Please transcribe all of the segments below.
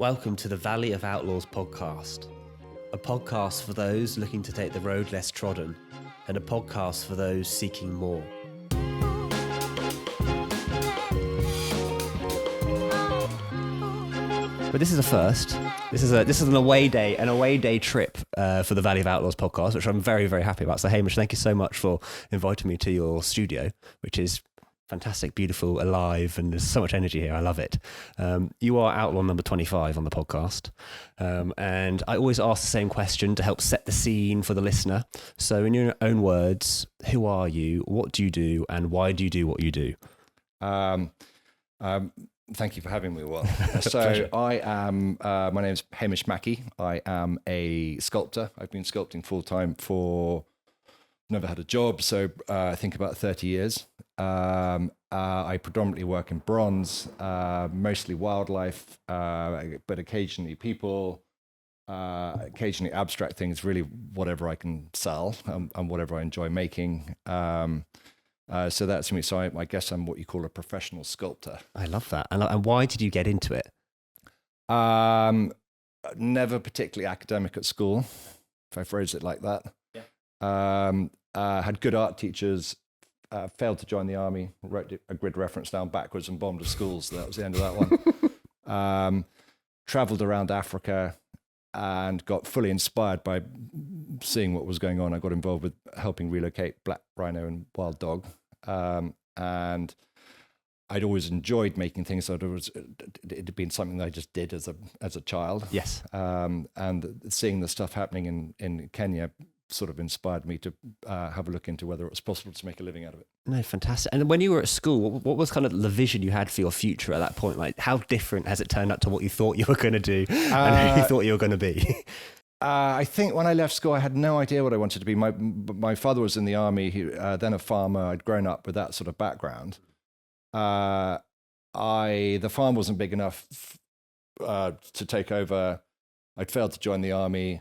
Welcome to the Valley of Outlaws podcast, a podcast for those looking to take the road less trodden, and a podcast for those seeking more. But this is a first. This is an away day trip for the Valley of Outlaws podcast, which I'm very, very happy about. So Hamish, thank you so much for inviting me to your studio, which is fantastic, beautiful, alive, and there's so much energy here. I love it. You are Outlaw number 25 on the podcast, and I always ask the same question to help set the scene for the listener. So in your own words, who are you, what do you do, and why do you do what you do? Thank you for having me, Will. So I am, my name's Hamish Mackie. I am a sculptor. I've been sculpting full-time never had a job, so I think about 30 years. I predominantly work in bronze, mostly wildlife, but occasionally people, occasionally abstract things, really whatever I can sell and whatever I enjoy making. So that's me. So I guess I'm what you call a professional sculptor. I love that. And why did you get into it? Never particularly academic at school, if I phrase it like that. Yeah. Had good art teachers, failed to join the army, wrote a grid reference down backwards and bombed a school, so that was the end of that one. Traveled around Africa and got fully inspired by seeing what was going on. I got involved with helping relocate black rhino and wild dog. And I'd always enjoyed making things. So it had been something that I just did as a child. Yes. And seeing the stuff happening in Kenya sort of inspired me to have a look into whether it was possible to make a living out of it. No, fantastic. And when you were at school, what was kind of the vision you had for your future at that point? Like, how different has it turned out to what you thought you were going to do and who you thought you were going to be? I think when I left school, I had no idea what I wanted to be. My father was in the army, then a farmer. I'd grown up with that sort of background. The farm wasn't big enough to take over. I'd failed to join the army.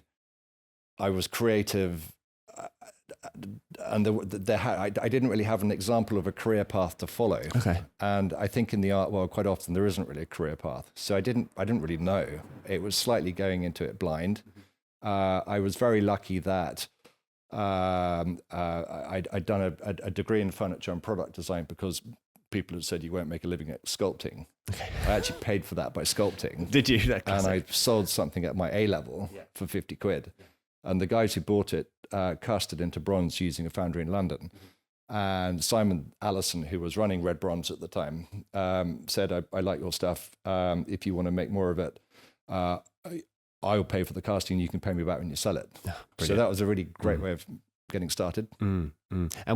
I was creative, and I didn't really have an example of a career path to follow. Okay. And I think in the art world, quite often there isn't really a career path. So I didn't really know. It was slightly going into it blind. I was very lucky that I'd done a degree in furniture and product design because people had said you won't make a living at sculpting. Okay. I actually paid for that by sculpting. Did you? And I sold something at my A level for 50 quid. Yeah. And the guys who bought it cast it into bronze using a foundry in London. Mm-hmm. And Simon Allison, who was running Red Bronze at the time, said, I like your stuff. If you want to make more of it, I'll pay for the casting. You can pay me back when you sell it. Oh, so that was a really great way of getting started. And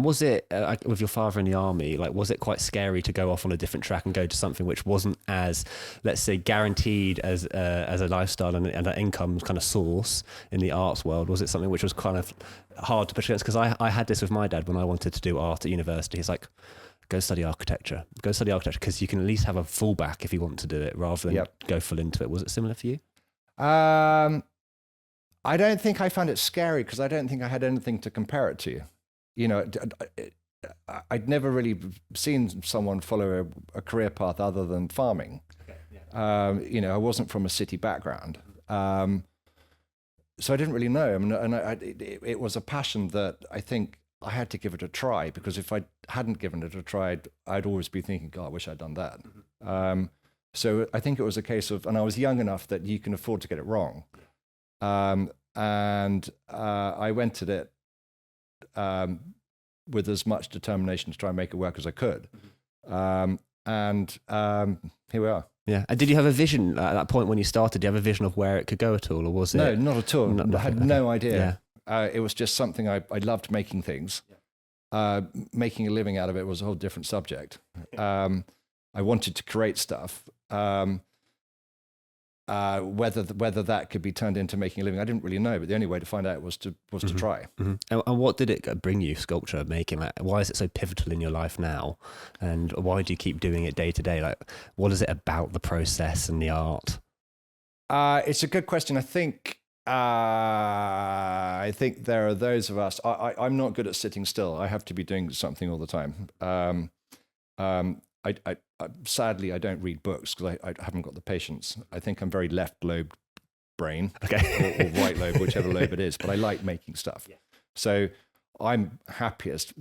was it, with your father in the army, like, was it quite scary to go off on a different track and go to something which wasn't as, let's say, guaranteed as a lifestyle and an income kind of source in the arts world? Was it something which was kind of hard to push against? Because I had this with my dad when I wanted to do art at university. He's like, go study architecture because you can at least have a fallback if you want to do it rather than go full into it. Was it similar for you? I don't think I found it scary because I don't think I had anything to compare it to. You know, I'd never really seen someone follow a career path other than farming. Okay, yeah. You know, I wasn't from a city background. So I didn't really know. I mean, and it was a passion that I think I had to give it a try, because if I hadn't given it a try, I'd always be thinking, God, I wish I'd done that. Mm-hmm. So I think it was a case of, and I was young enough that you can afford to get it wrong. And I went at it with as much determination to try and make it work as I could. And here we are. Yeah. And did you have a vision at that point when you started? Did you have a vision of where it could go at all, or was it? No, not at all. I had no idea. Yeah. It was just something I loved making things. Yeah. Making a living out of it was a whole different subject. I wanted to create stuff. Whether that could be turned into making a living, I didn't really know. But the only way to find out was to try. Mm-hmm. And what did it bring you, sculpture making? Like, why is it so pivotal in your life now? And why do you keep doing it day to day? Like, what is it about the process and the art? It's a good question. I think there are those of us. I'm not good at sitting still. I have to be doing something all the time. sadly, I don't read books because I haven't got the patience. I think I'm very left lobe brain, Okay. or right lobe, whichever lobe it is. But I like making stuff. Yeah. So I'm happiest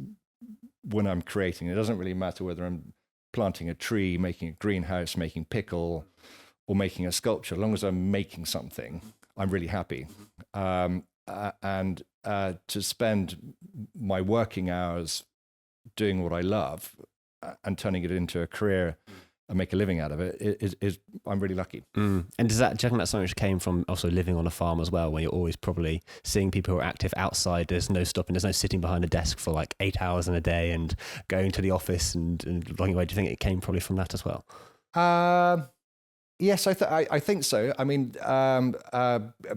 when I'm creating. It doesn't really matter whether I'm planting a tree, making a greenhouse, making pickle, or making a sculpture. As long as I'm making something, I'm really happy. And to spend my working hours doing what I love and turning it into a career and make a living out of it is I'm really lucky. And do you reckon that's something which came from also living on a farm as well, where you're always probably seeing people who are active outside? There's no stopping, there's no sitting behind a desk for like 8 hours in a day and going to the office and logging away. Do you think it came probably from that as well? Yes, I think so. I mean,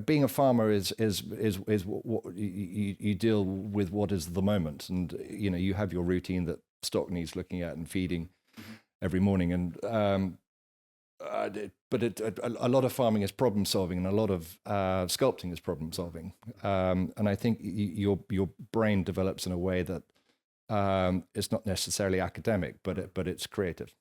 being a farmer is what you deal with what is the moment, and you have your routine that stock needs looking at and feeding every morning, and but a lot of farming is problem solving, and a lot of sculpting is problem solving, and I think your brain develops in a way that it's not necessarily academic, but it's creative.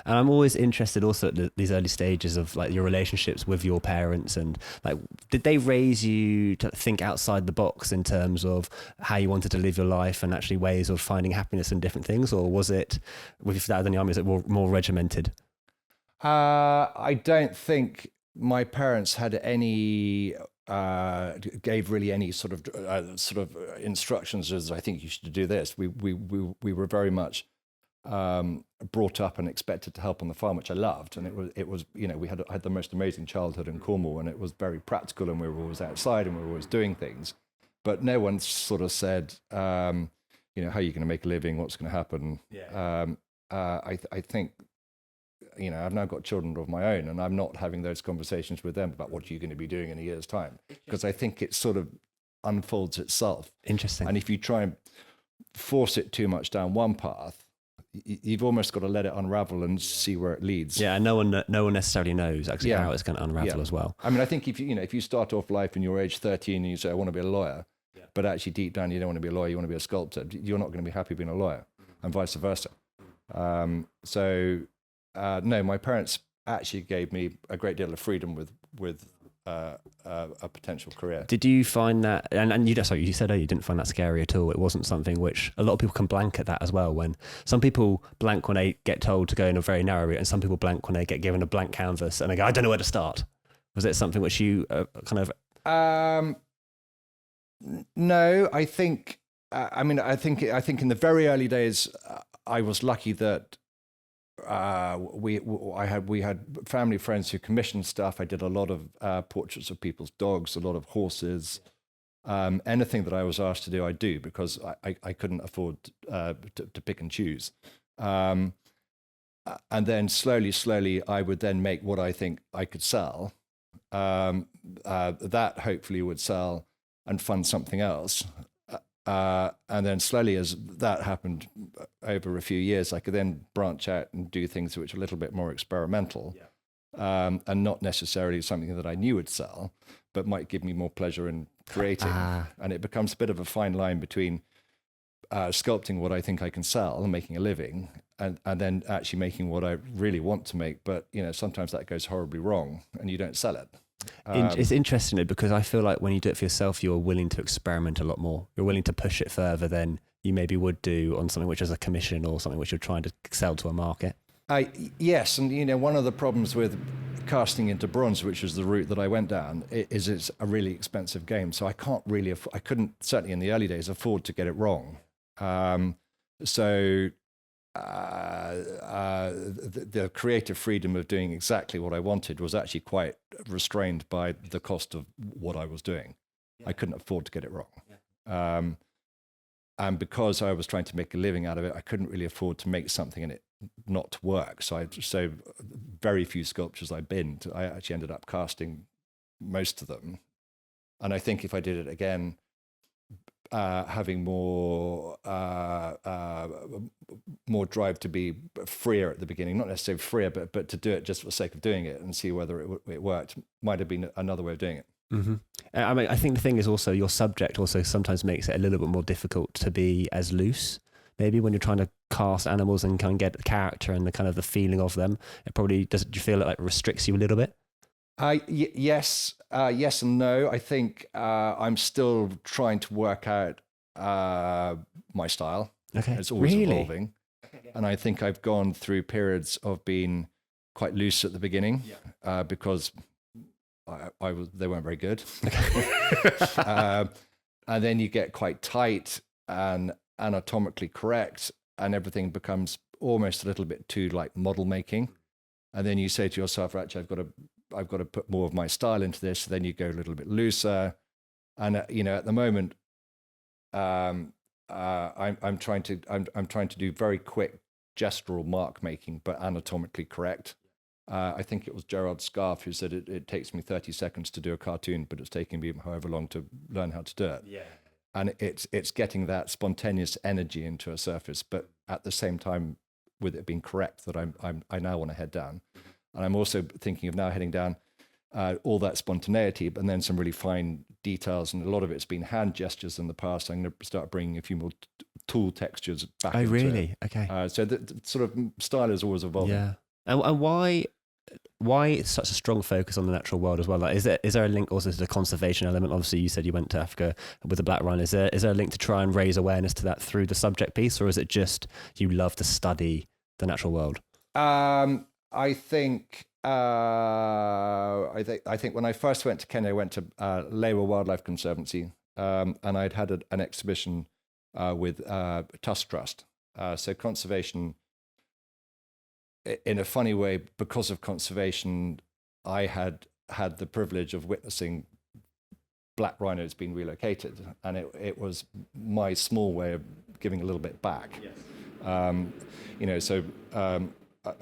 And I'm always interested also at these early stages of like your relationships with your parents, and like, did they raise you to think outside the box in terms of how you wanted to live your life and actually ways of finding happiness in different things? Or was it, with your dad in the army, is it more regimented? I don't think my parents had any gave really any sort of instructions as I think you should do this. We were very much brought up and expected to help on the farm, which I loved, and it was we had the most amazing childhood in Cornwall, and it was very practical, and we were always outside and we were always doing things, but no one sort of said how are you going to make a living, what's going to happen. I think I've now got children of my own, and I'm not having those conversations with them about what are you going to be doing in a year's time, because I think it sort of unfolds itself. Interesting. And if you try and force it too much down one path, you've almost got to let it unravel and see where it leads. Yeah, and no one necessarily knows actually how it's going to unravel as well. I mean, I think if you start off life and you're age 13 and you say I want to be a lawyer, but actually deep down you don't want to be a lawyer, you want to be a sculptor, you're not going to be happy being a lawyer, and vice versa. No, my parents actually gave me a great deal of freedom with a potential career. Did you find that, and you said you didn't find that scary at all? It wasn't something which a lot of people can blank at that as well, when some people blank when they get told to go in a very narrow route, and some people blank when they get given a blank canvas and they go, I don't know where to start. Was it something which you kind of... No, I think I think in the very early days I was lucky that we had family friends who commissioned stuff. I did a lot of portraits of people's dogs, a lot of horses. Anything that I was asked to do, I do, because I couldn't afford to pick and choose. And then slowly, I would then make what I think I could sell. That hopefully would sell and fund something else. And then slowly, as that happened over a few years, I could then branch out and do things which are a little bit more experimental, and not necessarily something that I knew would sell, but might give me more pleasure in creating. And it becomes a bit of a fine line between sculpting what I think I can sell and making a living, and then actually making what I really want to make. But sometimes that goes horribly wrong, and you don't sell it. It's interesting because I feel like when you do it for yourself, you're willing to experiment a lot more. You're willing to push it further than you maybe would do on something which is a commission or something which you're trying to sell to a market. Yes, and one of the problems with casting into bronze, which is the route that I went down, is it's a really expensive game. So I can't really, I couldn't, certainly in the early days, afford to get it wrong. The creative freedom of doing exactly what I wanted was actually quite restrained by the cost of what I was doing. I couldn't afford to get it wrong. And because I was trying to make a living out of it, I couldn't really afford to make something and it not work. So very few sculptures I binned. I actually ended up casting most of them. And I think if I did it again, having more drive to be freer at the beginning, not necessarily freer, but to do it just for the sake of doing it and see whether it worked, might have been another way of doing it. Mm-hmm. I mean, I think the thing is also your subject also sometimes makes it a little bit more difficult to be as loose, maybe when you're trying to cast animals and kind of get the character and the kind of the feeling of them? It probably do you feel it like restricts you a little bit? Yes, yes and no. I think I'm still trying to work out my style. Okay, It's always really? evolving, and I think I've gone through periods of being quite loose at the beginning because they weren't very good, and then you get quite tight and anatomically correct, and everything becomes almost a little bit too like model making, and then you say to yourself, actually, I've got to put more of my style into this. So then you go a little bit looser, and at the moment, I'm trying to do very quick gestural mark making, but anatomically correct. I think it was Gerard Scarfe who said it takes me 30 seconds to do a cartoon, but it's taking me however long to learn how to do it. Yeah. And it's getting that spontaneous energy into a surface, but at the same time, with it being correct, that I now want to head down. And I'm also thinking of now heading down all that spontaneity, but then some really fine details. And a lot of it's been hand gestures in the past. I'm going to start bringing a few more tool textures back into really? it. Okay. So the sort of style is always evolving. Yeah. And why such a strong focus on the natural world as well? Like, is there a link also to the conservation element? Obviously, you said you went to Africa with the black rhino. Is there a link to try and raise awareness to that through the subject piece, or is it just you love to study the natural world? I think when I first went to Kenya, I went to Lewa Wildlife Conservancy, and I'd had an exhibition with Tusk Trust. So conservation, in a funny way, because of conservation, I had the privilege of witnessing black rhinos being relocated, and it was my small way of giving a little bit back. Yes. So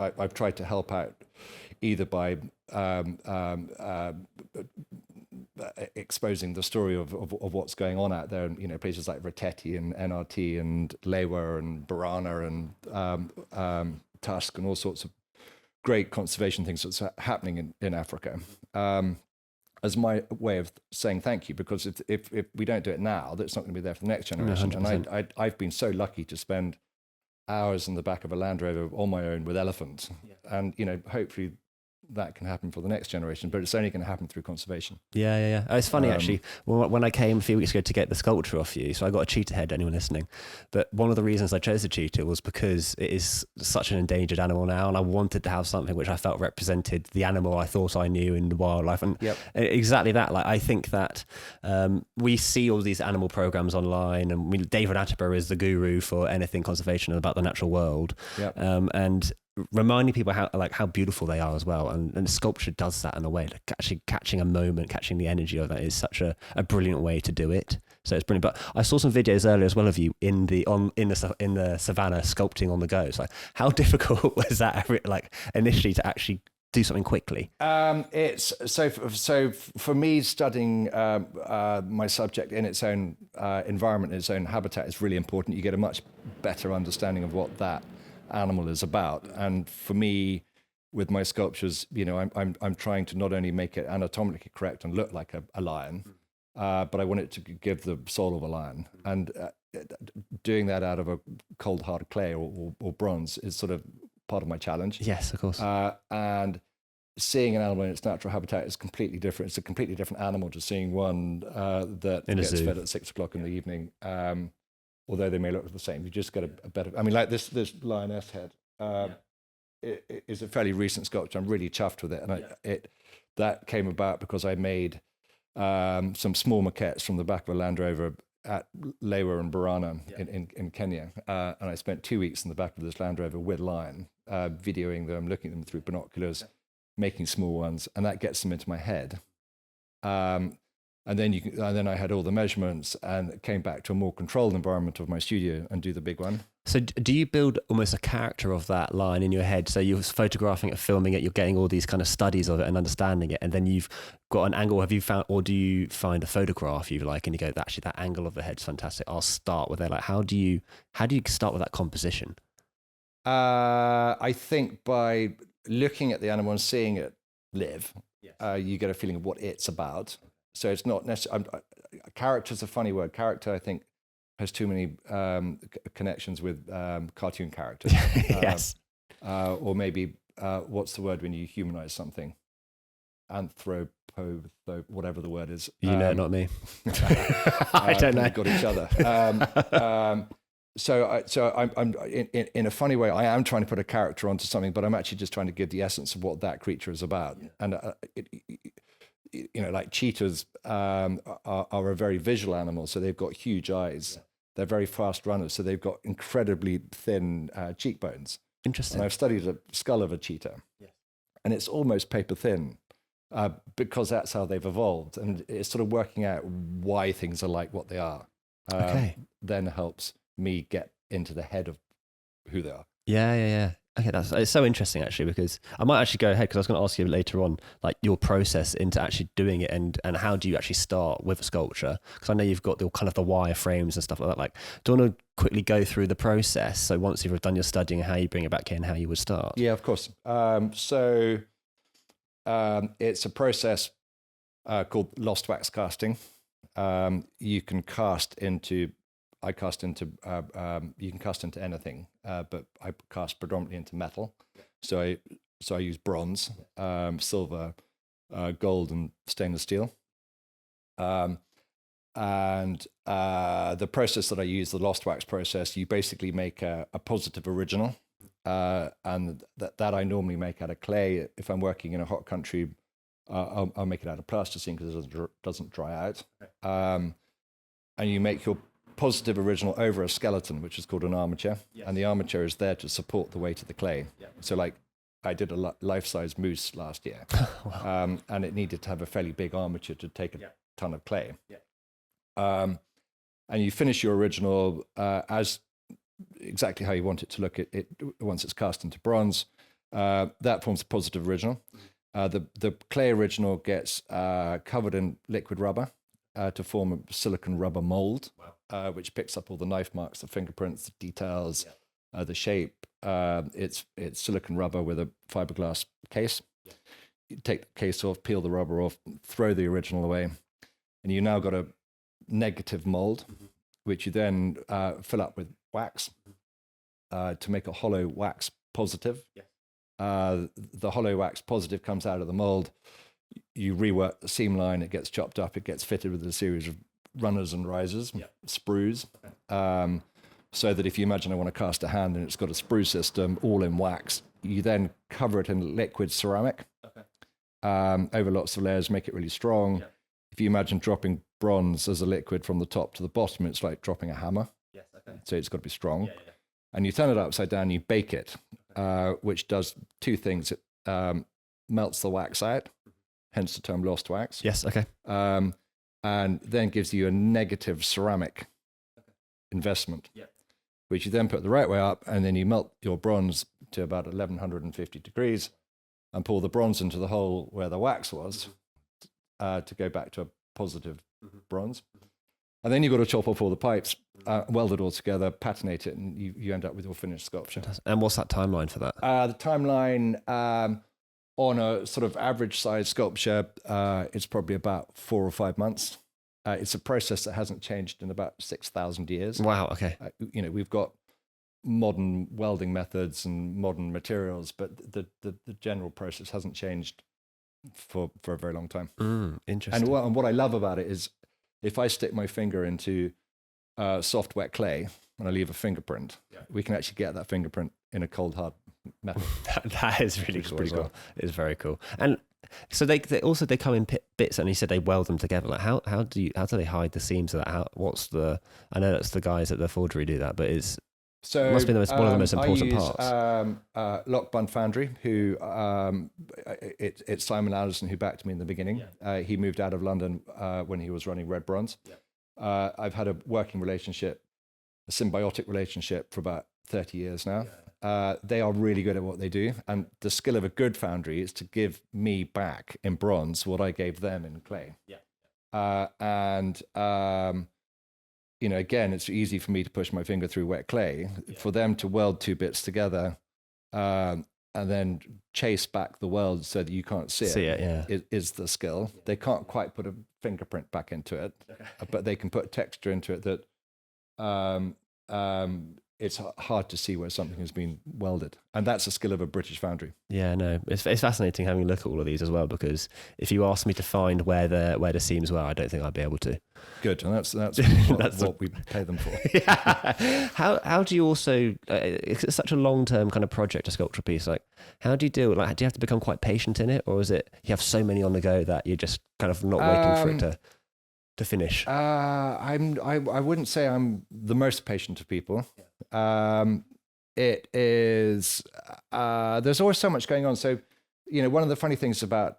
I've tried to help out either by exposing the story of what's going on out there, and places like Roteti and NRT and Lewa and Barana and Tusk and all sorts of great conservation things that's happening in Africa. As my way of saying thank you, because if we don't do it now, that's not going to be there for the next generation. 100%. And I've been so lucky to spend hours in the back of a Land Rover on my own with elephants, and hopefully that can happen for the next generation, but it's only going to happen through conservation. Yeah. It's funny, actually, when I came a few weeks ago to get the sculpture off you, so I got a cheetah head, anyone listening, but one of the reasons I chose the cheetah was because it is such an endangered animal now, and I wanted to have something which I felt represented the animal I thought I knew in the wildlife, and exactly that. Like, I think that we see all these animal programs online, and David Attenborough is the guru for anything conservation and about the natural world, and reminding people how beautiful they are as well, and sculpture does that in a way, like actually catching a moment, catching the energy of that is such a brilliant way to do it. So it's brilliant. But I saw some videos earlier as well of you in the savannah sculpting on the go. So how difficult was that, like, initially, to actually do something quickly? It's so for me, studying my subject in its own environment, in its own habitat, is really important. You get a much better understanding of what that animal is about. And for me, with my sculptures, I'm trying to not only make it anatomically correct and look like a lion, but I want it to give the soul of a lion. And doing that out of a cold hard clay or bronze is sort of part of my challenge. Yes, of course. And seeing an animal in its natural habitat is completely different. It's a completely different animal to seeing one that gets fed at 6 o'clock in the evening. Although they may look the same, you just get a better. I mean, like this lioness head it is a fairly recent sculpture. I'm really chuffed with it, and that came about because I made some small maquettes from the back of a Land Rover at Lewa and Barana in Kenya, and I spent 2 weeks in the back of this Land Rover with lion, videoing them, looking at them through binoculars, making small ones, and that gets them into my head. And then I had all the measurements and came back to a more controlled environment of my studio and do the big one. So do you build almost a character of that line in your head? So you're photographing it, filming it, you're getting all these kind of studies of it and understanding it, and then you've got an angle. Have you found, or do you find a photograph you like and you go, actually that angle of the head's fantastic, I'll start with it? Like, how do you start with that composition? I think by looking at the animal and seeing it live, you get a feeling of what it's about. So it's not necessarily, character's a funny word. Character, I think, has too many connections with cartoon characters. Yes. Or maybe, what's the word when you humanize something? Whatever the word is. Not me. I don't know. We've got each other. So I'm in a funny way, I am trying to put a character onto something, but I'm actually just trying to give the essence of what that creature is about. Yeah. And like cheetahs are a very visual animal, so they've got huge eyes. Yeah. They're very fast runners, so they've got incredibly thin cheekbones. Interesting. And I've studied the skull of a cheetah, and it's almost paper thin. Because that's how they've evolved, and it's sort of working out why things are like what they are. Then helps me get into the head of who they are. Yeah. Okay, it's so interesting actually, because I might actually go ahead, because I was going to ask you later on, like your process into actually doing it, and how do you actually start with a sculpture? Because I know you've got the kind of the wire frames and stuff like that. Like, do you want to quickly go through the process? So once you've done your studying, how you bring it back in, how you would start? Yeah, of course. It's a process called lost wax casting. You can cast into anything, but I cast predominantly into metal. So I use bronze, silver, gold, and stainless steel. And the process that I use, the lost wax process, you basically make a positive original. And that I normally make out of clay. If I'm working in a hot country, I'll make it out of plasticine because it doesn't dry out. And you make your positive original over a skeleton, which is called an armature. Yes. And the armature is there to support the weight of the clay. Yeah. So like I did a life-size moose last year. Wow. And it needed to have a fairly big armature to take a ton of clay. Yeah. And you finish your original as exactly how you want it to look it once it's cast into bronze. That forms a positive original. The clay original gets covered in liquid rubber to form a silicon rubber mold. Wow. Which picks up all the knife marks, the fingerprints, the details, the shape. It's silicon rubber with a fiberglass case. Yeah. You take the case off, peel the rubber off, throw the original away, and you now got a negative mold, which you then fill up with wax to make a hollow wax positive. Yes. The hollow wax positive comes out of the mold. You rework the seam line, it gets chopped up, it gets fitted with a series of runners and risers, sprues. Okay. So that if you imagine I want to cast a hand and it's got a sprue system all in wax, you then cover it in liquid ceramic. Okay. Over lots of layers, make it really strong. Yeah. If you imagine dropping bronze as a liquid from the top to the bottom, it's like dropping a hammer. Yes, okay. So it's got to be strong. Yeah. And you turn it upside down, you bake it, which does two things. It melts the wax out, hence the term lost wax. Yes, okay. And then gives you a negative ceramic investment, which you then put the right way up, and then you melt your bronze to about 1150 degrees and pour the bronze into the hole where the wax was to go back to a positive bronze. And then you've got to chop off all the pipes, weld it all together, patinate it, and you end up with your finished sculpture. And what's that timeline for that? The timeline on a sort of average size sculpture, it's probably about 4 or 5 months. It's a process that hasn't changed in about 6,000 years. Wow, okay. We've got modern welding methods and modern materials, but the general process hasn't changed for a very long time. Interesting. And what I love about it is if I stick my finger into soft, wet clay and I leave a fingerprint, we can actually get that fingerprint in a cold, hard metal. That is really cool. Pretty cool. It is very cool. And so they also come in bits, and you said they weld them together. Like how do they hide the seams of that? I know that's the guys at the forgery do that, but it must be one of the most important parts. Lockbund Foundry, who it's Simon Allison who backed me in the beginning. He moved out of London when he was running Red Bronze. I've had a working relationship, a symbiotic relationship for about 30 years now. They are really good at what they do, and the skill of a good foundry is to give me back in bronze what I gave them in clay. Again, it's easy for me to push my finger through wet clay. For them to weld two bits together and then chase back the weld so that you can't see it is the skill. They can't quite put a fingerprint back into it, but they can put texture into it that um, it's hard to see where something has been welded, and that's a skill of a British foundry. Yeah, no, it's fascinating having a look at all of these as well, because if you ask me to find where the seams were, I don't think I'd be able to. Good, and that's what we pay them for. Yeah. How do you also? It's such a long-term kind of project, a sculpture piece. Like, how do you do it? Like, do you have to become quite patient in it, or is it you have so many on the go that you're just kind of not waiting for it to finish? I wouldn't say I'm the most patient of people. It is there's always so much going on. So, one of the funny things about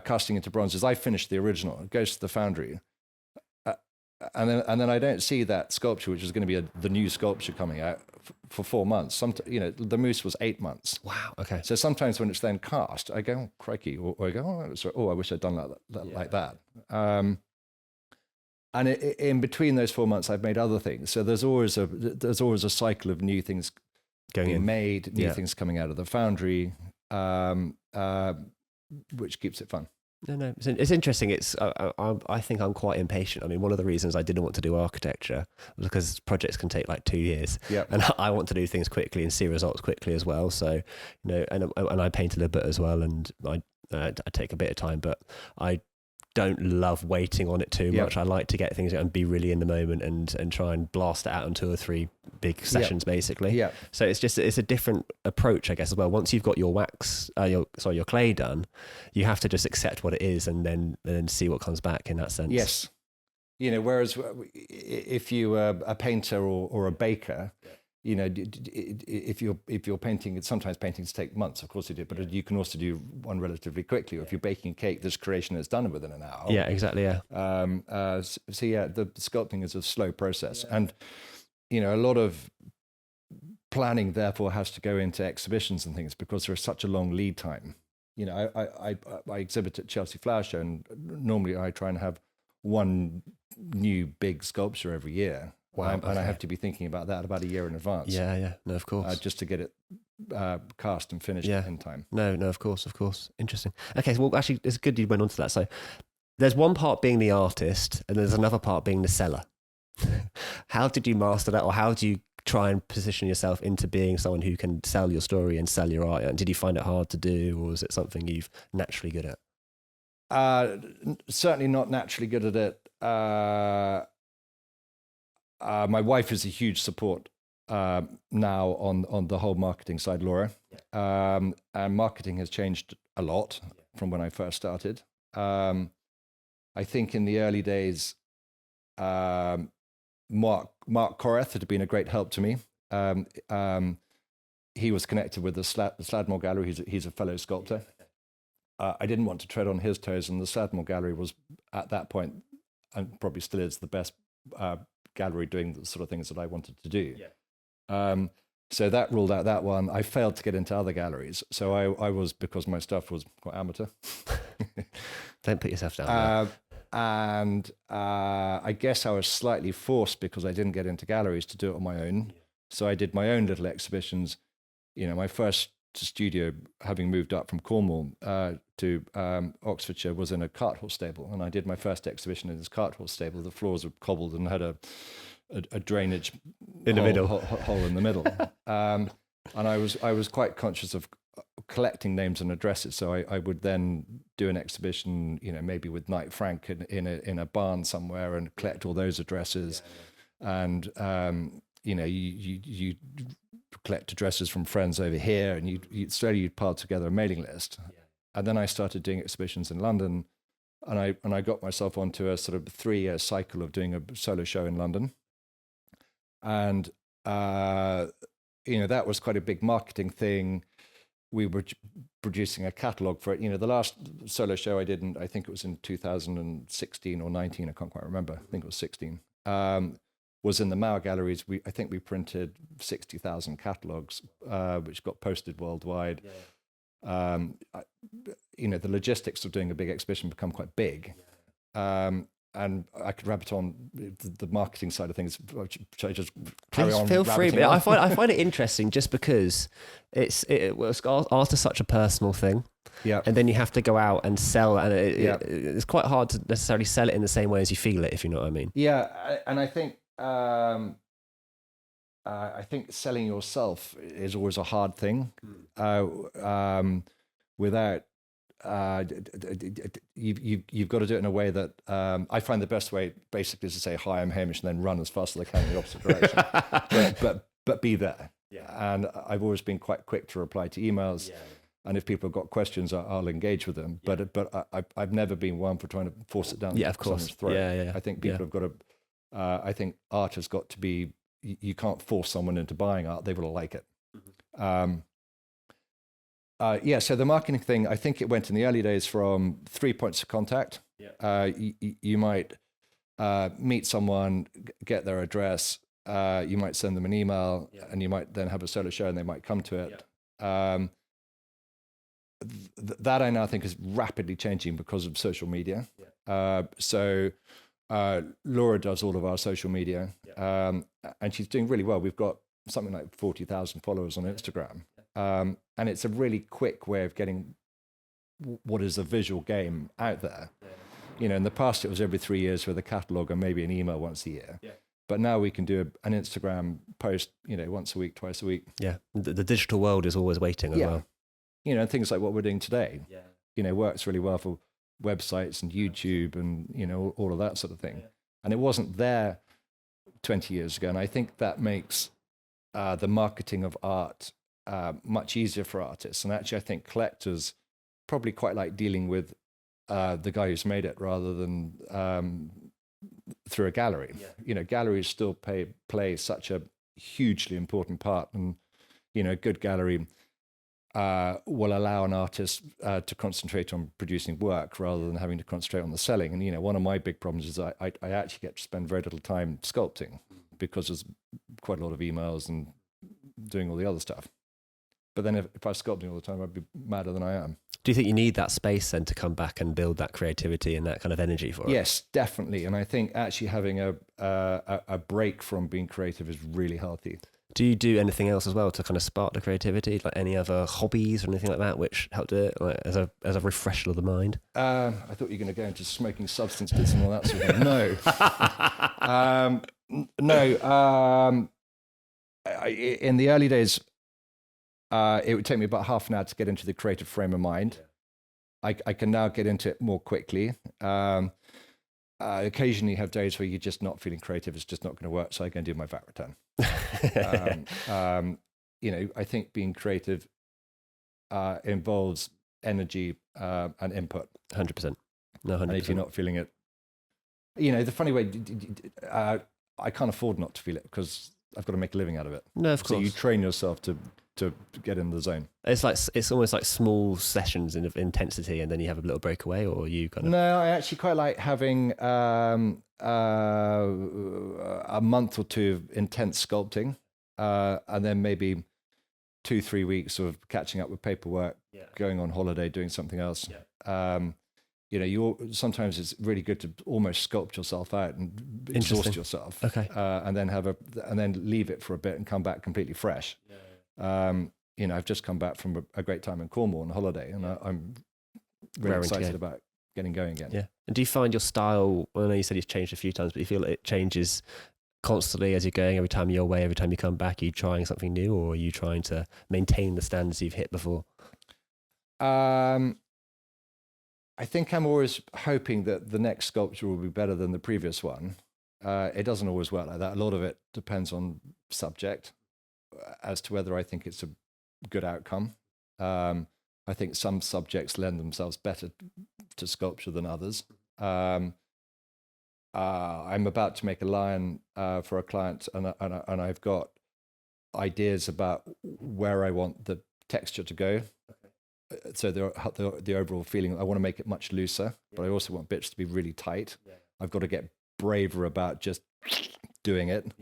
casting into bronze is I finished the original. It goes to the foundry, and then I don't see that sculpture, which is going to be the new sculpture coming out for 4 months. The moose was 8 months. Wow. Okay. So sometimes when it's then cast, I go, oh, crikey, or I go, oh, I wish I'd done like that. And in between those 4 months, I've made other things. So there's always a cycle of new things being made, new things coming out of the foundry, which keeps it fun. No, it's interesting. I think I'm quite impatient. I mean, one of the reasons I didn't want to do architecture was because projects can take like 2 years, and I want to do things quickly and see results quickly as well. So, and I paint a little bit as well, and I take a bit of time, but I don't love waiting on it too much. I like to get things and be really in the moment and try and blast it out in 2 or 3 big sessions, basically. Yeah. So it's a different approach, I guess, as well. Once you've got your your clay done, you have to just accept what it is and then see what comes back in that sense. Yes. Whereas if you are a painter or a baker, if you're painting, sometimes paintings take months, of course you do, but you can also do one relatively quickly. Or if you're baking a cake, this creation is done within an hour. Yeah, exactly. Yeah. The sculpting is a slow process, and a lot of planning therefore has to go into exhibitions and things because there is such a long lead time. I exhibit at Chelsea Flower Show, and normally I try and have one new big sculpture every year. Wow, and I have to be thinking about that about a year in advance. Yeah, no, of course. Just to get it cast and finished in time. No, of course. Interesting. Okay, well, actually, it's good you went on to that. So there's one part being the artist, and there's another part being the seller. How did you master that, or how do you try and position yourself into being someone who can sell your story and sell your art? And did you find it hard to do, or is it something you've naturally good at? Certainly not naturally good at it. My wife is a huge support now on the whole marketing side, Laura. And marketing has changed a lot from when I first started. I think in the early days, Mark Koreth had been a great help to me. He was connected with the Sladmore Gallery. He's a fellow sculptor. I didn't want to tread on his toes, and the Sladmore Gallery was, at that point, and probably still is, the best gallery doing the sort of things that I wanted to do. So that ruled out that one. I failed to get into other galleries. So I was, because my stuff was quite amateur. Don't put yourself down. And I guess I was slightly forced, because I didn't get into galleries, to do it on my own. So I did my own little exhibitions. My first studio, having moved up from Cornwall to Oxfordshire, was in a cart horse stable, and I did my first exhibition in this cart horse stable. The floors were cobbled and had a drainage in the middle, hole in the middle, and I was quite conscious of collecting names and addresses. So I would then do an exhibition, maybe with Knight Frank in a barn somewhere, and collect all those addresses, and you collect addresses from friends over here, and you slowly pile together a mailing list. And then I started doing exhibitions in London, and I got myself onto a sort of 3-year cycle of doing a solo show in London. And that was quite a big marketing thing. We were producing a catalogue for it. The last solo show I did, I think it was in 2016 or 19, I can't quite remember. I think it was 16. Was in the Mauer galleries. I think we printed 60,000 catalogues, which got posted worldwide. The logistics of doing a big exhibition become quite big. And I could rabbit on the marketing side of things. Should I just carry on? Feel free. But I find it interesting, just because art is such a personal thing. Yeah. And then you have to go out and sell, and it's quite hard to necessarily sell it in the same way as you feel it, if you know what I mean. Yeah, and I think I think selling yourself is always a hard thing. Without you've got to do it in a way that I find the best way basically is to say, "Hi, I'm Hamish," and then run as fast as I can in the opposite direction. but be there. Yeah. And I've always been quite quick to reply to emails. Yeah. And if people have got questions, I'll engage with them. Yeah. But I've never been one for trying to force it down someone's throat. Yeah. I think people have got to. I think art has got to be. You can't force someone into buying art; they've got to like it. Mm-hmm. So the marketing thing, I think it went in the early days from 3 points of contact. Yeah. You might meet someone, get their address. You might send them an email, and you might then have a solo show, and they might come to it. Yeah. That I now think is rapidly changing because of social media. Yeah. So Laura does all of our social media, and she's doing really well. We've got something like 40,000 followers on Instagram, and it's a really quick way of getting what is a visual game out there. Yeah. In the past it was every 3 years with a catalogue and maybe an email once a year. Yeah. But now we can do an Instagram post, once a week, twice a week. Yeah, the digital world is always waiting as well. And things like what we're doing today, works really well for websites and YouTube and, all of that sort of thing. Yeah. And it wasn't there 20 years ago. And I think that makes the marketing of art much easier for artists. And actually, I think collectors probably quite like dealing with the guy who's made it rather than through a gallery. Yeah. Galleries still play such a hugely important part. And, a good gallery will allow an artist to concentrate on producing work rather than having to concentrate on the selling. And, one of my big problems is I actually get to spend very little time sculpting because there's quite a lot of emails and doing all the other stuff. But then if I was sculpting all the time, I'd be madder than I am. Do you think you need that space then to come back and build that creativity and that kind of energy for it? Yes, definitely. And I think actually having a break from being creative is really healthy. Do you do anything else as well to kind of spark the creativity, like any other hobbies or anything like that, which help do it, like as a refresher of the mind? I thought you were going to go into smoking substances and all that sort of thing. No. In the early days, it would take me about half an hour to get into the creative frame of mind. Yeah. I can now get into it more quickly. Occasionally have days where you're just not feeling creative. It's just not going to work. So I go and do my VAT return. I think being creative involves energy and input. 100%. No, 100%. And if you're not feeling it, the funny way, I can't afford not to feel it because I've got to make a living out of it. No, of course. So you train yourself to get in the zone. It's almost like small sessions of intensity, and then you have a little breakaway, or you kind of. No, I actually quite like having a month or two of intense sculpting, and then maybe 2-3 weeks of catching up with paperwork, going on holiday, doing something else. Yeah. Sometimes it's really good to almost sculpt yourself out and exhaust yourself. Okay. And then leave it for a bit and come back completely fresh. Yeah. I've just come back from a great time in Cornwall on holiday, and I'm really excited about getting going again. Yeah. And do you find your style? Well, I know you said it's changed a few times, but you feel like it changes constantly as you're going? Every time you're away, every time you come back, are you trying something new, or are you trying to maintain the standards you've hit before? I think I'm always hoping that the next sculpture will be better than the previous one. It doesn't always work like that. A lot of it depends on subject as to whether I think it's a good outcome. I think some subjects lend themselves better to sculpture than others. I'm about to make a lion for a client, and I've got ideas about where I want the texture to go. So the overall feeling, I want to make it much looser, but I also want bits to be really tight. Yeah. I've got to get braver about just doing it,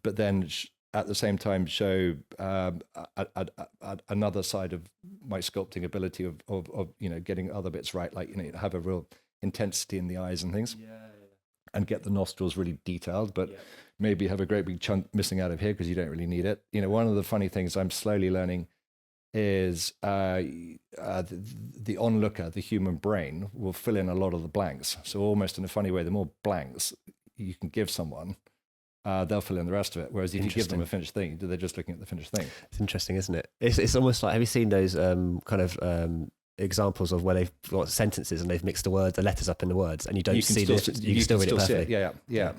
but then at the same time show another side of my sculpting ability of getting other bits right, like have a real intensity in the eyes and things, and get the nostrils really detailed, but maybe have a great big chunk missing out of here because you don't really need it. One of the funny things I'm slowly learning is the onlooker, the human brain, will fill in a lot of the blanks. So almost in a funny way, the more blanks you can give someone, they'll fill in the rest of it. Whereas if you give them a finished thing, they're just looking at the finished thing. It's interesting, isn't it? It's almost like, have you seen those examples of where they've got sentences and they've mixed the letters up in the words, and you can still read it perfectly. Yeah.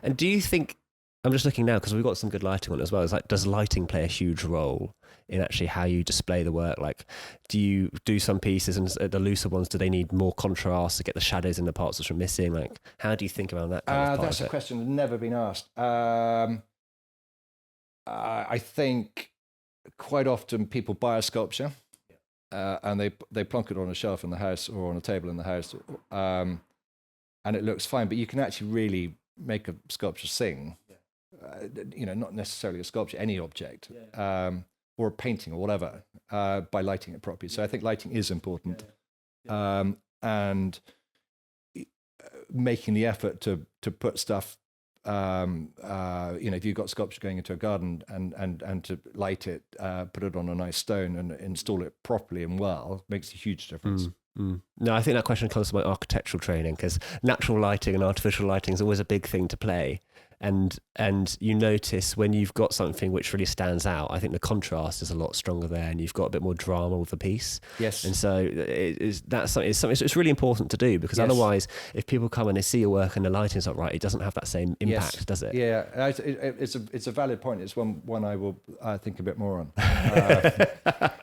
And do you think, I'm just looking now because we've got some good lighting on it as well. It's like, does lighting play a huge role in actually how you display the work? Like, do you do some pieces, and the looser ones, do they need more contrast to get the shadows in the parts that are missing? Like, how do you think around that kind of part That's a question that's never been asked. I think quite often people buy a sculpture and they plonk it on a shelf in the house or on a table in the house, and it looks fine, but you can actually really make a sculpture sing. Not necessarily a sculpture, any object, or a painting or whatever, by lighting it properly. So I think lighting is important, and making the effort to put stuff. If you've got sculpture going into a garden and to light it, put it on a nice stone and install it properly and well makes a huge difference. No, I think that question comes to my architectural training, because natural lighting and artificial lighting is always a big thing to play. And you notice when you've got something which really stands out, I think the contrast is a lot stronger there, and you've got a bit more drama with the piece. Yes. And so that's something it's really important to do, because otherwise, if people come and they see your work and the lighting's not right, it doesn't have that same impact, does it? Yeah, it's a valid point. It's one I will think a bit more on.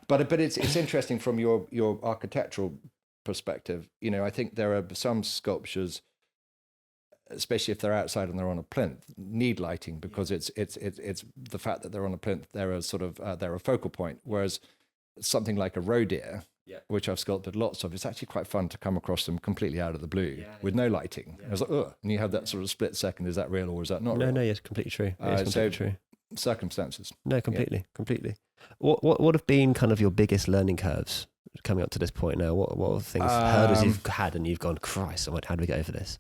But it's interesting from your architectural perspective. I think there are some sculptures, especially if they're outside and they're on a plinth, need lighting, because it's the fact that they're on a plinth, they're a sort of they're a focal point. Whereas something like a roe deer, which I've sculpted lots of, it's actually quite fun to come across them completely out of the blue with no lighting. I was like, ugh, and you have that sort of split second: is that real or is that not real? No, yes, completely true. It's completely true. Circumstances. No, completely. What have been kind of your biggest learning curves coming up to this point now? What are the things, hurdles you've had and you've gone, Christ, how do we get over this?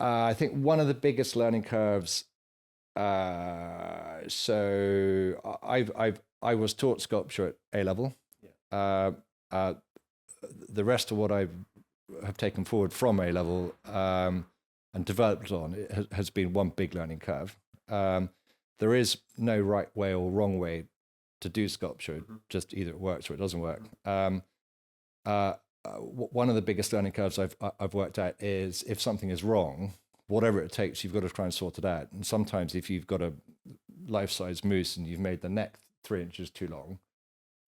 I think one of the biggest learning curves. So I was taught sculpture at A level. The rest of what I have taken forward from A level and developed on it has been one big learning curve. There is no right way or wrong way to do sculpture. Just either it works or it doesn't work. One of the biggest learning curves I've worked out is if something is wrong, whatever it takes, you've got to try and sort it out. And sometimes if you've got a life-size moose and you've made the neck 3 inches too long,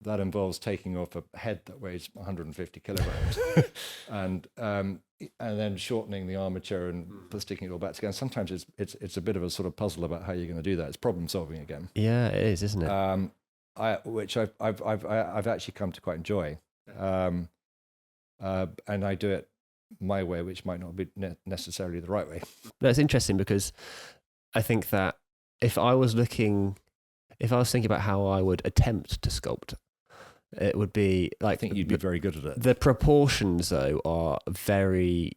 that involves taking off a head that weighs 150 kilograms and then shortening the armature and sticking it all back together. And sometimes it's a bit of a sort of puzzle about how you're going to do that. It's problem solving again. Yeah, it is, isn't it? Which I've actually come to quite enjoy. And I do it my way, which might not be necessarily the right way. No, it's interesting, because I think that if I was thinking about how I would attempt to sculpt, it would be like, I think you'd be very good at it. The proportions, though, are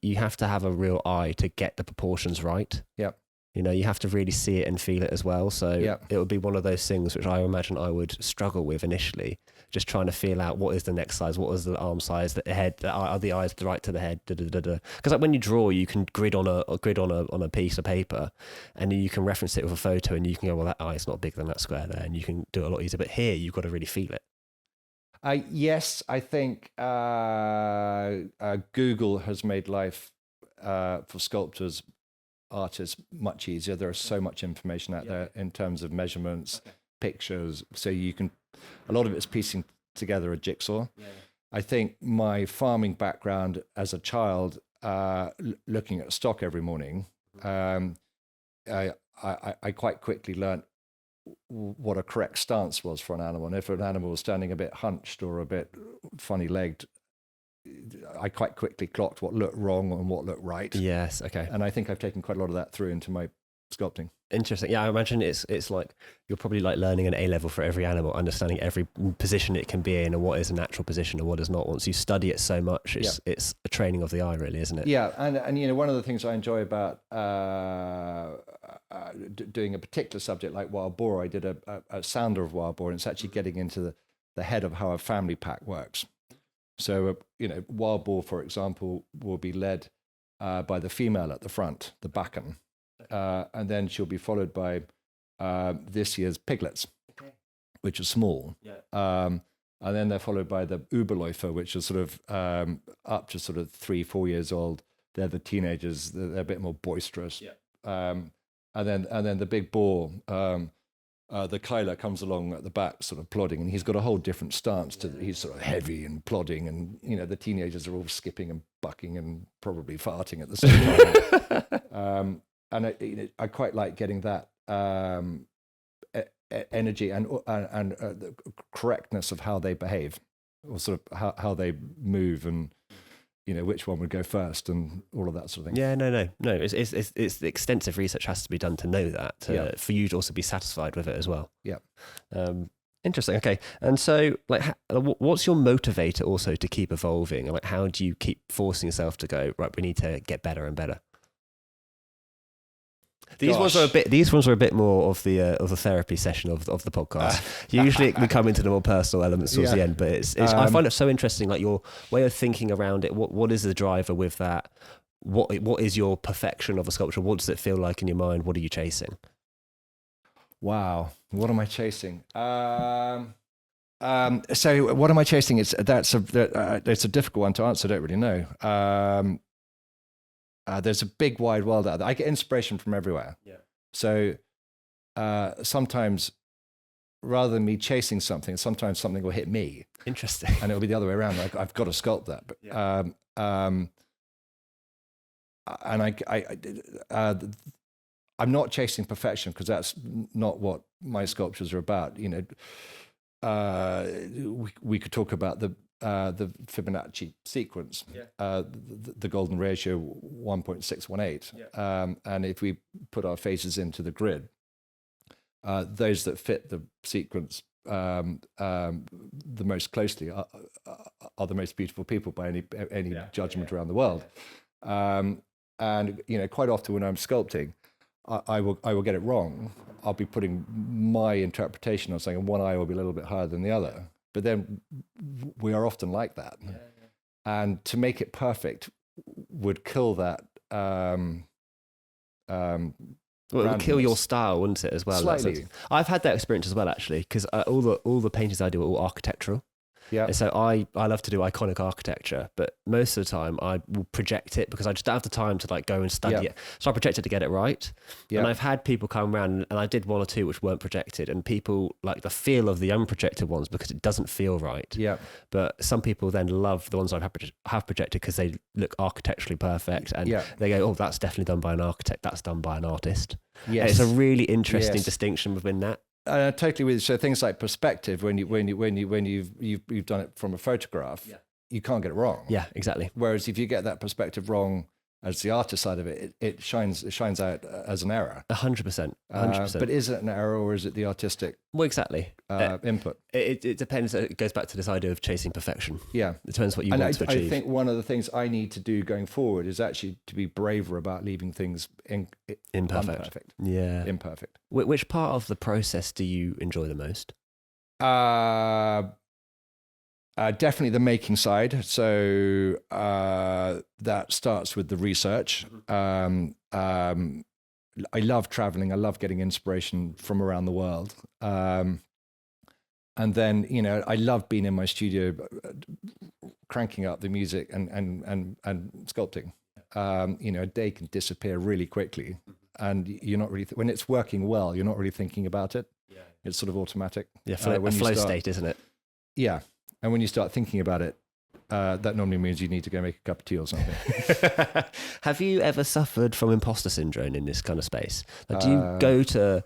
you have to have a real eye to get the proportions right. Yeah. You have to really see it and feel it as well. So it would be one of those things which I imagine I would struggle with initially, just trying to feel out what is the neck size, what is the arm size, the head, are the eyes right to the head, because like when you draw, you can grid on a piece of paper, and then you can reference it with a photo, and you can go, well, that eye's not bigger than that square there, and you can do it a lot easier. But here, you've got to really feel it. Yes, I think Google has made life for sculptors, artists, much easier. There is so much information out there in terms of measurements, pictures, so you can, a lot of it's piecing together a jigsaw. I think my farming background as a child, looking at stock every morning, I quite quickly learnt what a correct stance was for an animal. And if an animal was standing a bit hunched or a bit funny legged, I quite quickly clocked what looked wrong and what looked right. Yes, okay. And I think I've taken quite a lot of that through into my sculpting. Interesting. Yeah, I imagine it's like you're probably like learning an A level for every animal, understanding every position it can be in and what is a natural position and what is not. Once you study it so much, it's a training of the eye, really, isn't it? Yeah, and one of the things I enjoy about doing a particular subject like wild boar, I did a sounder of wild boar, and it's actually getting into the head of how a family pack works. So, wild boar, for example, will be led by the female at the front, the bakken. and then she'll be followed by this year's piglets, which are small. And then they're followed by the Uberläufer, which are sort of up to sort of 3-4 years old. They're the teenagers. They're a bit more boisterous. And then the big boar, the Kyler, comes along at the back, sort of plodding, and he's got a whole different stance to. He's sort of heavy and plodding, and the teenagers are all skipping and bucking and probably farting at the same time. And I quite like getting that. Energy and the correctness of how they behave, or sort of how they move, and which one would go first, and all of that sort of thing. Yeah, no. It's extensive research has to be done to know that, for you to also be satisfied with it as well. Yeah. Interesting. Okay, and so what's your motivator also to keep evolving? Like, how do you keep forcing yourself to go, right, we need to get better and better? These ones are a bit more of the therapy session of the podcast. Usually we come into the more personal elements towards the end, but it's I find it so interesting, like your way of thinking around it. What is the driver with that? What is your perfection of a sculpture? What does it feel like in your mind? What are you chasing? Wow, what am I chasing? So what am I chasing? It's a difficult one to answer. I don't really know. There's a big wide world out there. I get inspiration from everywhere. Yeah. So sometimes, rather than me chasing something, sometimes something will hit me. Interesting. And it'll be the other way around. Like, I've got to sculpt that. But, and I'm not chasing perfection, because that's not what my sculptures are about. We could talk about the Fibonacci sequence, the golden ratio 1.618. And if we put our faces into the grid, those that fit the sequence the most closely are the most beautiful people by any judgment around the world. And quite often when I'm sculpting, I will get it wrong. I'll be putting my interpretation on something, and one eye will be a little bit higher than the other. But then we are often like that. And to make it perfect would kill that. Well, it would kill your style, wouldn't it, as well? Slightly. I've had that experience as well, actually, because all the paintings I do are all architectural. Yeah. And so I love to do iconic architecture, but most of the time I will project it, because I just don't have the time to go and study it. So I project it to get it right. And I've had people come around, and I did one or two which weren't projected, and people like the feel of the unprojected ones because it doesn't feel right. Yeah. But some people then love the ones I have projected because they look architecturally perfect, and they go, oh, that's definitely done by an architect. That's done by an artist. Yes. And it's a really interesting distinction within that. Totally with you. So things like perspective, when you've done it from a photograph, you can't get it wrong. Yeah, exactly. Whereas if you get that perspective wrong as the artist side of it, it shines out as an error. 100%. But is it an error, or is it the artistic? Well, exactly. Input. It depends. It goes back to this idea of chasing perfection. Yeah. It depends what you want to achieve. I think one of the things I need to do going forward is actually to be braver about leaving things imperfect. Yeah. Imperfect. Which part of the process do you enjoy the most? Definitely the making side. So that starts with the research. I love traveling. I love getting inspiration from around the world. And then, I love being in my studio, cranking up the music and sculpting. A day can disappear really quickly, and you're not really, when it's working well, you're not really thinking about it. Yeah. It's sort of automatic. Yeah, flow state, isn't it? Yeah. And when you start thinking about it, that normally means you need to go make a cup of tea or something. Have you ever suffered from imposter syndrome in this kind of space? Like, do you go to,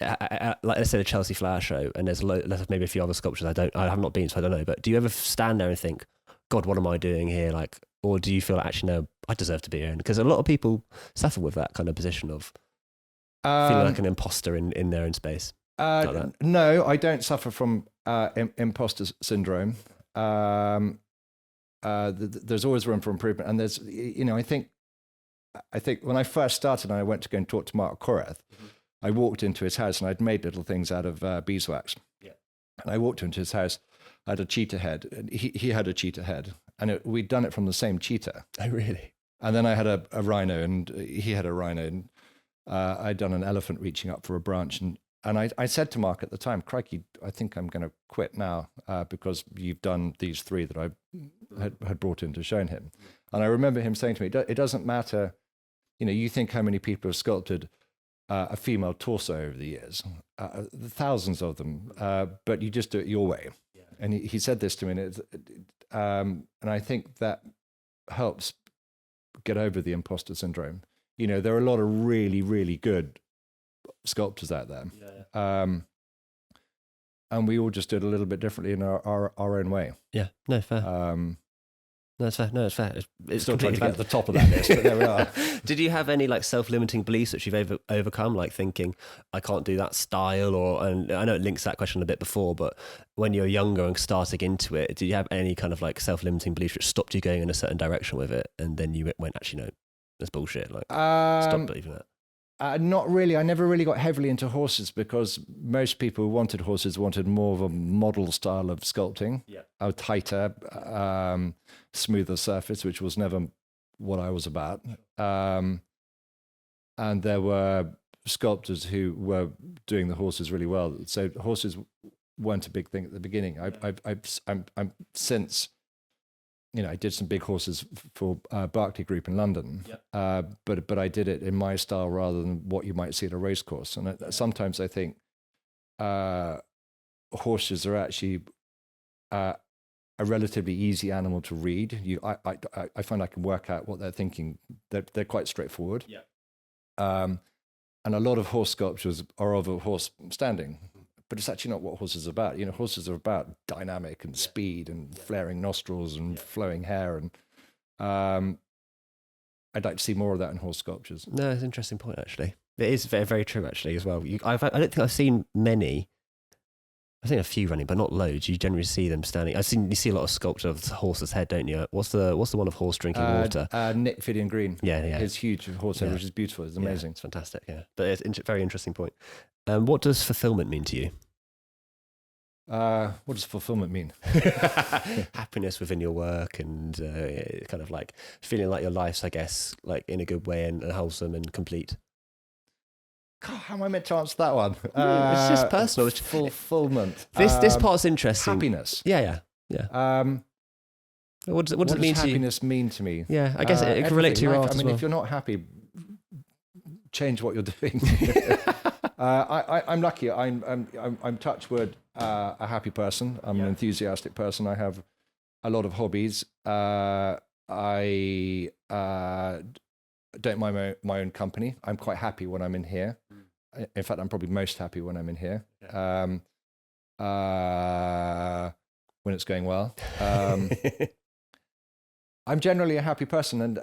like let's say the Chelsea Flower Show, and there's maybe a few other sculptures I have not been, so I don't know. But do you ever stand there and think, God, what am I doing here? Like, or do you feel like, actually, no, I deserve to be here? Because a lot of people suffer with that kind of position of feeling like an imposter in their own space. Like no, I don't suffer from imposter syndrome. There's always room for improvement, and there's, I think when I first started and I went to go and talk to Mark Korath, I walked into his house and I'd made little things out of beeswax. Yeah. And I walked into his house, I had a cheetah head, and he had a cheetah head, and we'd done it from the same cheetah. Oh, really? And then I had a rhino, and he had a rhino, and I'd done an elephant reaching up for a branch, and I said to Mark at the time, "Crikey, I think I'm going to quit now because you've done these three that I had brought in to show him." And I remember him saying to me, "It doesn't matter, you think how many people have sculpted a female torso over the years, thousands of them, but you just do it your way." Yeah. And he said this to me, and I think that helps get over the imposter syndrome. There are a lot of really, really good sculptors out there. Yeah. And we all just do it a little bit differently in our own way. Yeah, no, fair. No, it's fair. No, it's fair. It's still trying to get at the top of that list, but there we are. Did you have any like self-limiting beliefs that you've overcome, like thinking, I can't do that style, and I know it links to that question a bit before, but when you're younger and starting into it, did you have any kind of like self-limiting beliefs that stopped you going in a certain direction with it, and then you went, actually, no, that's bullshit, like stop believing that? Not really. I never really got heavily into horses because most people who wanted horses wanted more of a model style of sculpting, a tighter, smoother surface, which was never what I was about. And there were sculptors who were doing the horses really well. So horses weren't a big thing at the beginning. I'm since. I did some big horses for Barclay Group in London, but I did it in my style rather than what you might see at a race course. And sometimes I think horses are actually a relatively easy animal to read. I find I can work out what they're thinking. They're quite straightforward. Yeah. And a lot of horse sculptures are of a horse standing. But it's actually not what horses are about. Horses are about dynamic and speed and flaring nostrils and flowing hair. And I'd like to see more of that in horse sculptures. No, it's an interesting point, actually. It is very, very true, actually, as well. I don't think I've seen many. I've seen a few running, but not loads. You generally see them standing. You see a lot of sculpture of the horse's head, don't you? What's the one of horse drinking water? Nick Fidian Green. Yeah. His huge horse head, which is beautiful. It's amazing. It's fantastic, yeah. But it's a very interesting point. What does fulfillment mean to you? What does fulfillment mean? Happiness within your work and kind of like feeling like your life's, I guess, like in a good way and wholesome and complete. God, how am I meant to answer that one? It's just personal. Fulfillment. This part's interesting. Happiness. Yeah. What does it mean to you? Happiness mean to me? Yeah, I guess it can relate to your art as well. If you're not happy, change what you're doing. I'm lucky. I'm touch wood, a happy person. I'm an enthusiastic person. I have a lot of hobbies. I don't mind my own company. I'm quite happy when I'm in here. In fact, I'm probably most happy when I'm in here. When it's going well. I'm generally a happy person, and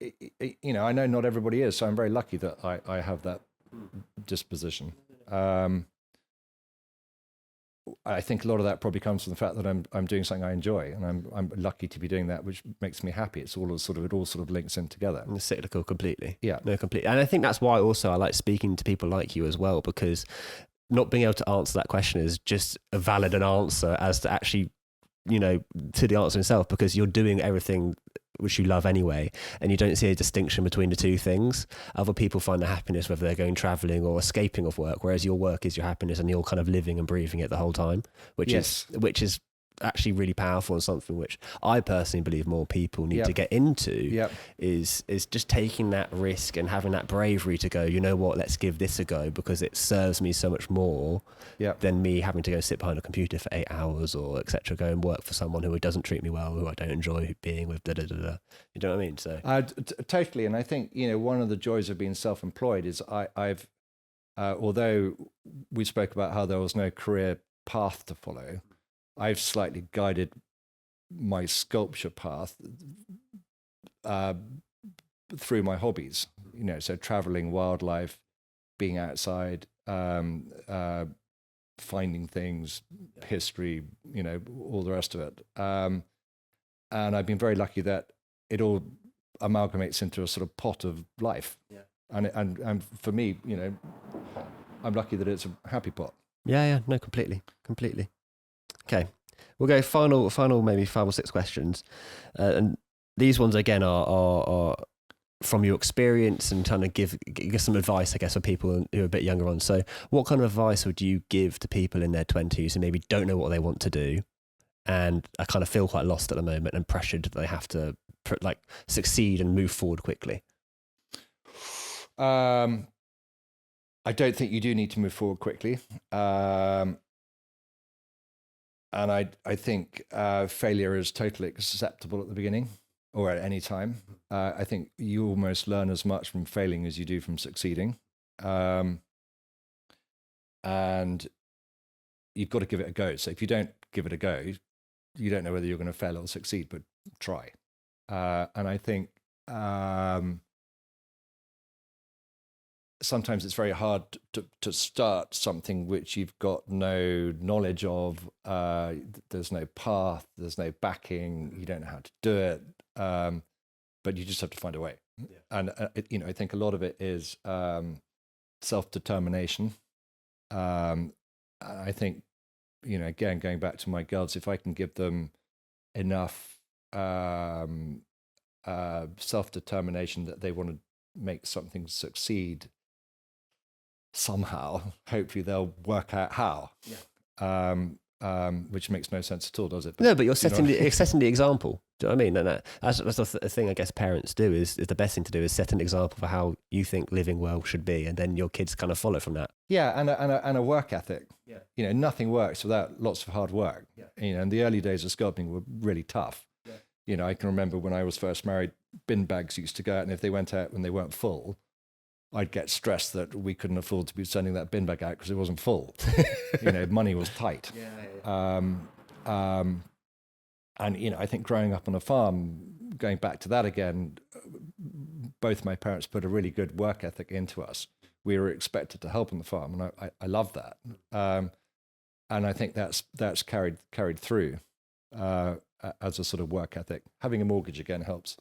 I know not everybody is, so I'm very lucky that I have that disposition. I think a lot of that probably comes from the fact that I'm doing something I enjoy, and I'm lucky to be doing that, which makes me happy. It all sort of links in together. And it's cyclical completely. Yeah, no, completely. And I think that's why also I like speaking to people like you as well, because not being able to answer that question is just a valid an answer as to actually, to the answer itself, because you're doing everything which you love anyway, and you don't see a distinction between the two things. Other people find the happiness whether they're going traveling or escaping of work, whereas your work is your happiness and you're kind of living and breathing it the whole time, which is actually really powerful, and something which I personally believe more people need to get into is just taking that risk and having that bravery to go, you know what, let's give this a go, because it serves me so much more than me having to go sit behind a computer for 8 hours or etc. Go and work for someone who doesn't treat me well, who I don't enjoy being with, You know what I mean? So totally. And I think one of the joys of being self-employed is I've although we spoke about how there was no career path to follow, I've slightly guided my sculpture path through my hobbies, so traveling, wildlife, being outside, finding things, history, all the rest of it. And I've been very lucky that it all amalgamates into a sort of pot of life. Yeah. And for me, I'm lucky that it's a happy pot. Yeah, no, completely. Okay, we'll go final maybe 5 or 6 questions, and these ones again are from your experience and trying to give some advice, I guess, for people who are a bit younger on. So what kind of advice would you give to people in their 20s who maybe don't know what they want to do and I kind of feel quite lost at the moment and pressured that they have to succeed and move forward quickly? I don't think you do need to move forward quickly. And I think failure is totally acceptable at the beginning or at any time. I think you almost learn as much from failing as you do from succeeding. And you've got to give it a go. So if you don't give it a go, you don't know whether you're going to fail or succeed, but try. And I think sometimes it's very hard to start something which you've got no knowledge of. There's no path, there's no backing, you don't know how to do it, but you just have to find a way. Yeah. And I think a lot of it is self-determination. I think, again, going back to my girls, if I can give them enough self-determination that they want to make something succeed somehow, hopefully they'll work out how. Yeah. Which makes no sense at all, does it? But you're setting the example. Do you know what I mean? And that's the thing I guess parents do is the best thing to do is set an example for how you think living well should be, and then your kids kind of follow from that. Yeah, and a work ethic. Yeah. Nothing works without lots of hard work. Yeah. And the early days of sculpting were really tough. Yeah. I can remember when I was first married, bin bags used to go out, and if they went out when they weren't full, I'd get stressed that we couldn't afford to be sending that bin bag out because it wasn't full. Money was tight. Yeah. And I think growing up on a farm, going back to that again, both my parents put a really good work ethic into us. We were expected to help on the farm, and I love that. And I think that's carried through as a sort of work ethic. Having a mortgage again helps.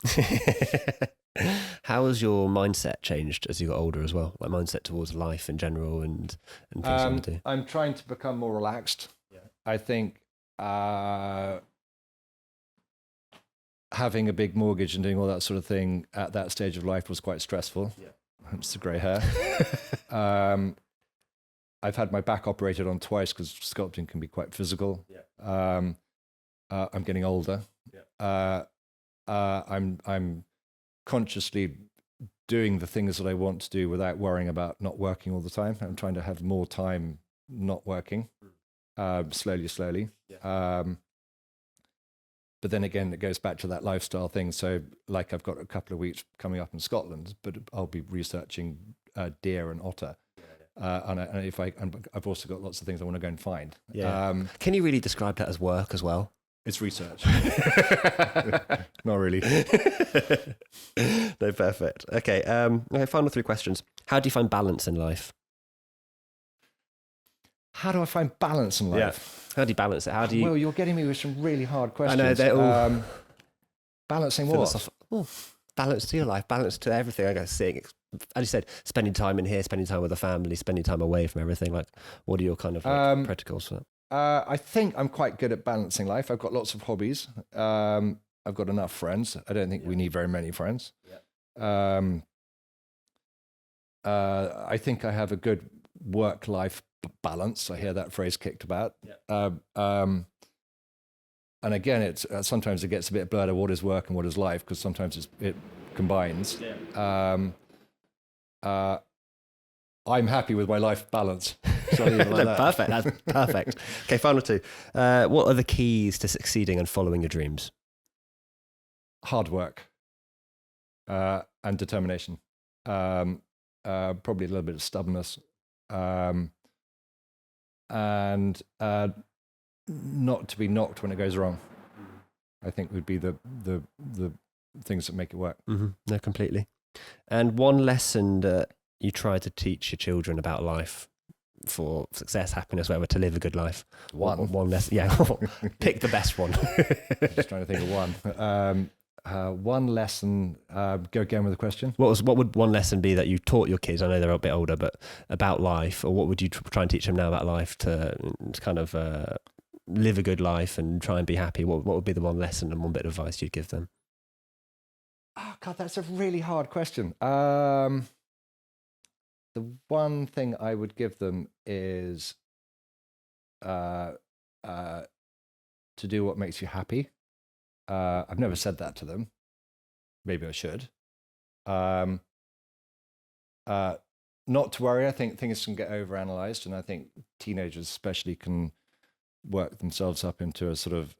How has your mindset changed as you got older as well? Like mindset towards life in general and things you want to do? I'm trying to become more relaxed. Yeah. I think having a big mortgage and doing all that sort of thing at that stage of life was quite stressful. Yeah. Hence the grey hair. I've had my back operated on twice because sculpting can be quite physical. Yeah. I'm getting older. Yeah. I'm consciously doing the things that I want to do without worrying about not working all the time. I'm trying to have more time not working, slowly. Yeah. But then again, it goes back to that lifestyle thing. So like I've got a couple of weeks coming up in Scotland, but I'll be researching deer and otter. And I've also got lots of things I want to go and find. Yeah. Can you really describe that as work as well? It's research. Not really. No, perfect. Okay. Final 3 questions. How do you find balance in life? How do I find balance in life? Yeah. How do you balance it? How do you? Well, you're getting me with some really hard questions. I know they're all balancing what? Balance to your life, balance to everything. I guess seeing, as you said, spending time in here, spending time with the family, spending time away from everything. Like, what are your kind of protocols for that? I think I'm quite good at balancing life. I've got lots of hobbies. I've got enough friends. I don't think we need very many friends. Yeah. I think I have a good work-life balance. I hear that phrase kicked about. Yeah. And again, it's sometimes it gets a bit blurred of what is work and what is life, because sometimes it combines. Yeah. I'm happy with my life balance. So like that. Perfect. That's perfect. Okay, final 2. What are the keys to succeeding and following your dreams? Hard work and determination. Probably a little bit of stubbornness. And not to be knocked when it goes wrong, I think would be the things that make it work. Mm-hmm. No, completely. And one lesson that you try to teach your children about life for success, happiness, whatever, to live a good life. One lesson. Yeah. Pick the best one. Just trying to think of one. One lesson. Go again with the question. What would one lesson be that you taught your kids? I know they're a bit older, but about life, or what would you try and teach them now about life to kind of live a good life and try and be happy? What would be the one lesson and one bit of advice you'd give them? God, that's a really hard question. The one thing I would give them is to do what makes you happy. I've never said that to them. Maybe I should. Not to worry. I think things can get overanalyzed, and I think teenagers especially can work themselves up into a sort of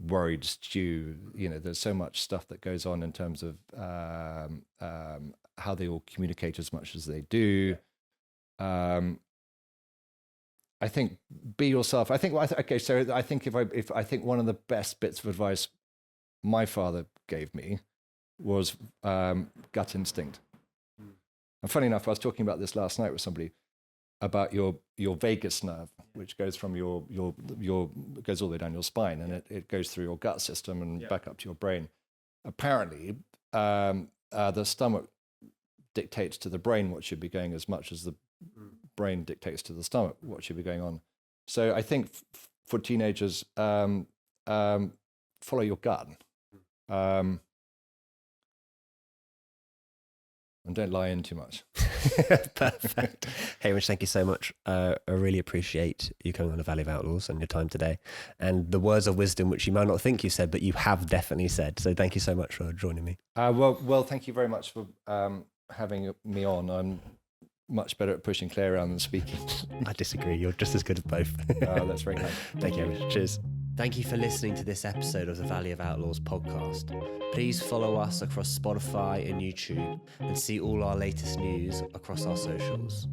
worried stew. There's so much stuff that goes on in terms of how they all communicate as much as they do. I think be yourself. I think okay. So I think if I think one of the best bits of advice my father gave me was gut instinct. And funny enough, I was talking about this last night with somebody about your vagus nerve, which goes from your goes all the way down your spine, and it goes through your gut system and back up to your brain. Apparently, the stomach dictates to the brain what should be going as much as the brain dictates to the stomach what should be going on. So I think for teenagers, follow your gut. And don't lie in too much. Perfect. Hamish, thank you so much. I really appreciate you coming on the Valley of Outlaws and your time today, and the words of wisdom which you might not think you said, but you have definitely said. So thank you so much for joining me. Well, thank you very much for having me on. I'm much better at pushing Claire around than speaking. I disagree. You're just as good at both. That's very kind. Thank you, Hamish. Cheers. Thank you for listening to this episode of the Valley of Outlaws podcast. Please follow us across Spotify and YouTube and see all our latest news across our socials.